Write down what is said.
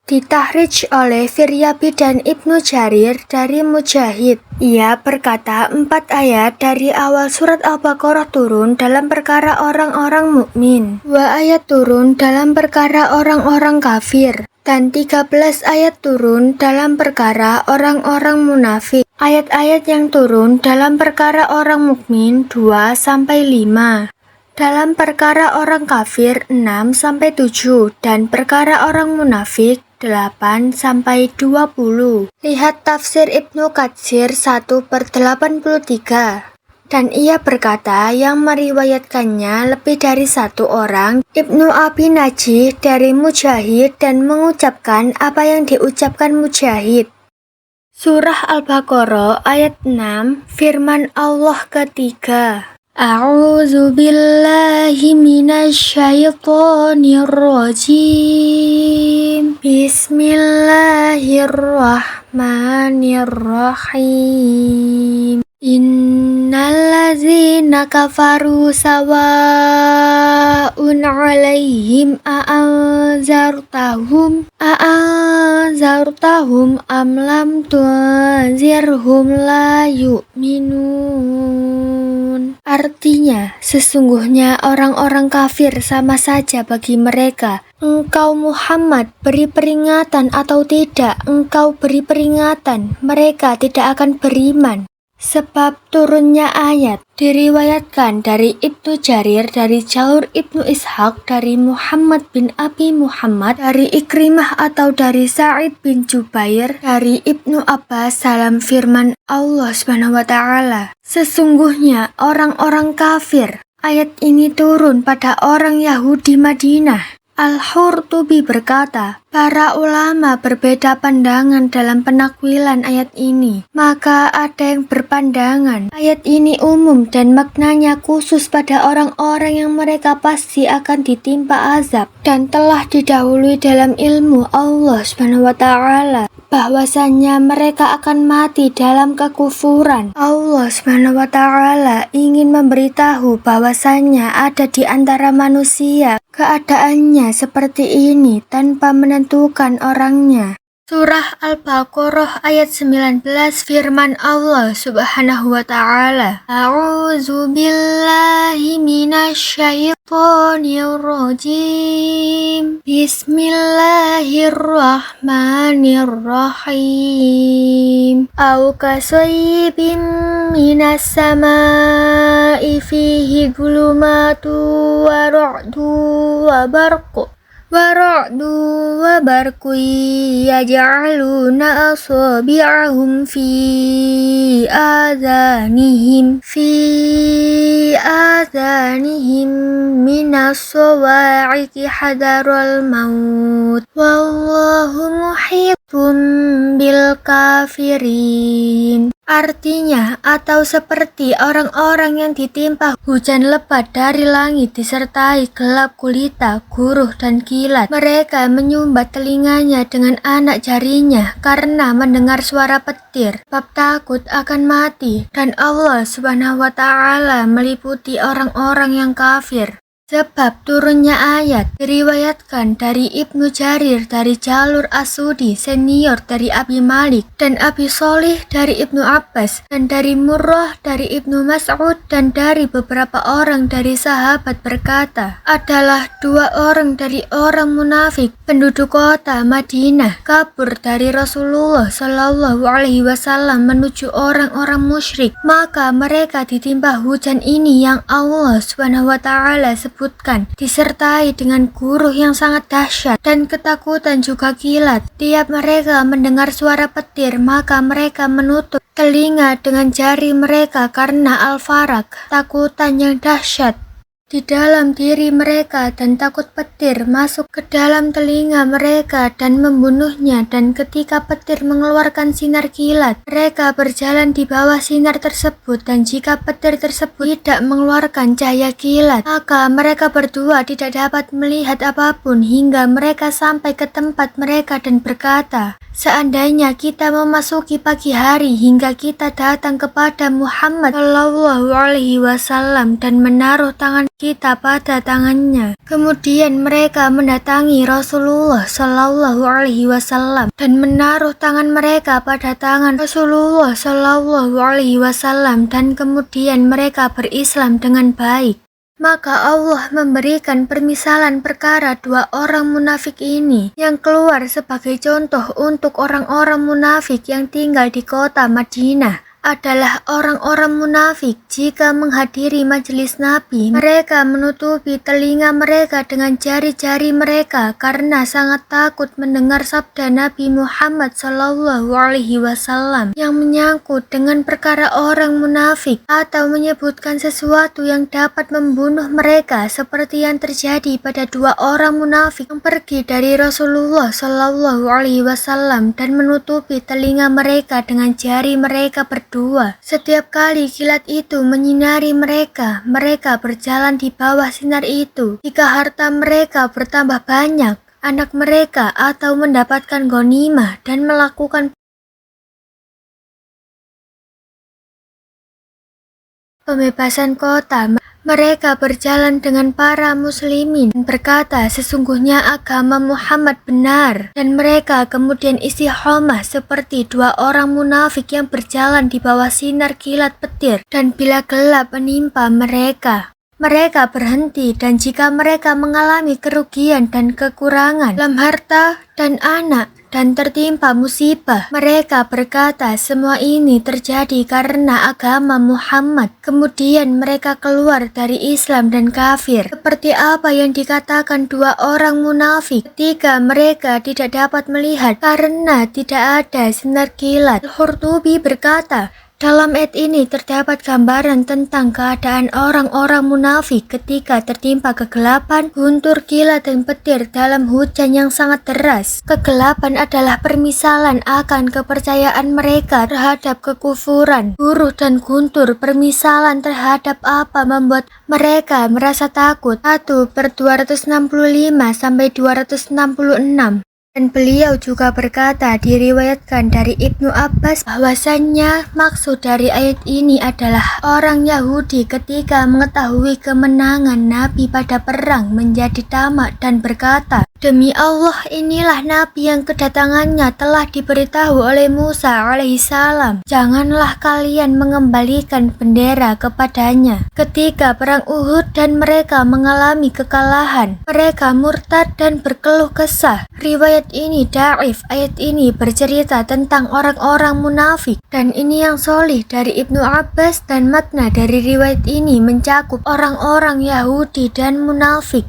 Ditahrij oleh Firyabi dan Ibnu Jarir dari Mujahid. Ia berkata 4 ayat dari awal surat Al-Baqarah turun dalam perkara orang-orang mukmin, 2 ayat turun dalam perkara orang-orang kafir, dan 13 ayat turun dalam perkara orang-orang munafik. Ayat-ayat yang turun dalam perkara orang mukmin 2-5. Dalam perkara orang kafir 6-7 dan perkara orang munafik 8-20. Lihat tafsir Ibnu Katsir 1/83. Dan ia berkata yang meriwayatkannya lebih dari 1 orang, Ibnu Abi Najih dari Mujahid, dan mengucapkan apa yang diucapkan Mujahid. Surah Al-Baqarah ayat 6, firman Allah ketiga. A'udzu billahi minasyaitonir rajim. Bismillahirrahmanirrahim. Innallazina kafaru sawa'un 'alaihim a'anzartahum am lam tunzirhum la yu'minun. Artinya, sesungguhnya orang-orang kafir sama saja bagi mereka. Engkau Muhammad beri peringatan atau tidak engkau beri peringatan, mereka tidak akan beriman. Sebab turunnya ayat diriwayatkan dari Ibnu Jarir dari jalur Ibnu Ishaq dari Muhammad bin Abi Muhammad dari Ikrimah atau dari Sa'id bin Jubair dari Ibnu Abbas salam firman Allah SWT. Sesungguhnya orang-orang kafir. Ayat ini turun pada orang Yahudi Madinah. Al-Hurtubi berkata, para ulama berbeda pandangan dalam penakwilan ayat ini. Maka ada yang berpandangan ayat ini umum dan maknanya khusus pada orang-orang yang mereka pasti akan ditimpa azab dan telah didahului dalam ilmu Allah SWT bahwasannya mereka akan mati dalam kekufuran. Allah SWT ingin memberitahu bahwasannya ada di antara manusia keadaannya seperti ini tanpa menentukan orangnya. Surah Al-Baqarah ayat 19 firman Allah Subhanahu wa ta'ala. A'udzu billahi minasyaitonir rajim. Bismillahirrahmanirrahim. Au kasayyibin minas samaa'i fihi dhulumatu wa ra'du wa barqu yaj'aluna asabi'ahum fi adhanihim minas sawa'iqi hadaral maut wallahu muhitun bil kafirin. Artinya, atau seperti orang-orang yang ditimpa hujan lebat dari langit disertai gelap gulita, guruh dan kilat. Mereka menyumbat telinganya dengan anak jarinya karena mendengar suara petir, bab takut akan mati. Dan Allah Subhanahu wa ta'ala meliputi orang-orang yang kafir. Sebab turunnya ayat diriwayatkan dari Ibnu Jarir dari jalur As-Sudi senior dari Abi Malik dan Abi Sholih dari Ibnu Abbas dan dari Murrah dari Ibnu Mas'ud dan dari beberapa orang dari sahabat berkata, adalah 2 orang dari orang munafik penduduk kota Madinah kabur dari Rasulullah Shallallahu Alaihi Wasallam menuju orang-orang musyrik. Maka mereka ditimpa hujan ini yang Allah Subhanahu wa ta'ala sebutkan, disertai dengan guruh yang sangat dahsyat dan ketakutan juga kilat. Tiap mereka mendengar suara petir, maka mereka menutup telinga dengan jari mereka karena al-farak, takutan yang dahsyat di dalam diri mereka dan takut petir masuk ke dalam telinga mereka dan membunuhnya. Dan ketika petir mengeluarkan sinar kilat, mereka berjalan di bawah sinar tersebut, dan jika petir tersebut tidak mengeluarkan cahaya kilat, maka mereka berdua tidak dapat melihat apapun hingga mereka sampai ke tempat mereka dan berkata, seandainya kita memasuki pagi hari hingga kita datang kepada Muhammad Shallallahu Alaihi Wasallam dan menaruh tangan kitab pada tangannya. Kemudian mereka mendatangi Rasulullah Shallallahu Alaihi Wasallam dan menaruh tangan mereka pada tangan Rasulullah Shallallahu Alaihi Wasallam, dan kemudian mereka berislam dengan baik. Maka Allah memberikan permisalan perkara dua orang munafik ini yang keluar sebagai contoh untuk orang-orang munafik yang tinggal di kota Madinah. Adalah orang-orang munafik jika menghadiri majelis Nabi, mereka menutupi telinga mereka dengan jari-jari mereka karena sangat takut mendengar sabda Nabi Muhammad Shallallahu Alaihi Wasallam yang menyangkut dengan perkara orang munafik atau menyebutkan sesuatu yang dapat membunuh mereka, seperti yang terjadi pada dua orang munafik yang pergi dari Rasulullah Shallallahu Alaihi Wasallam dan menutupi telinga mereka dengan jari mereka berdua. Setiap kali kilat itu menyinari mereka, mereka berjalan di bawah sinar itu. Jika harta mereka bertambah banyak, anak mereka atau mendapatkan ghanimah dan melakukan pembebasan kota, mereka berjalan dengan para muslimin dan berkata, sesungguhnya agama Muhammad benar, dan mereka kemudian istiqomah seperti dua orang munafik yang berjalan di bawah sinar kilat petir, dan bila gelap menimpa mereka, mereka berhenti, dan jika mereka mengalami kerugian dan kekurangan dalam harta dan anak dan tertimpa musibah, mereka berkata semua ini terjadi karena agama Muhammad. Kemudian mereka keluar dari Islam dan kafir, seperti apa yang dikatakan dua orang munafik ketika mereka tidak dapat melihat karena tidak ada sinar kilat. Al-Qurtubi berkata, dalam ayat ini terdapat gambaran tentang keadaan orang-orang munafik ketika tertimpa kegelapan, guntur, kilat, dan petir dalam hujan yang sangat deras. Kegelapan adalah permisalan akan kepercayaan mereka terhadap kekufuran. Buruh dan guntur permisalan terhadap apa membuat mereka merasa takut. 1/265-266. Dan beliau juga berkata, diriwayatkan dari Ibnu Abbas bahwasannya maksud dari ayat ini adalah orang Yahudi ketika mengetahui kemenangan Nabi pada perang menjadi tamak dan berkata, demi Allah, inilah Nabi yang kedatangannya telah diberitahu oleh Musa alaihissalam. Janganlah kalian mengembalikan bendera kepadanya. Ketika perang Uhud dan mereka mengalami kekalahan, mereka murtad dan berkeluh kesah. Riwayat ini dhaif. Ayat ini bercerita tentang orang-orang munafik, dan ini yang sholih dari Ibnu Abbas, dan makna dari riwayat ini mencakup orang-orang Yahudi dan munafik.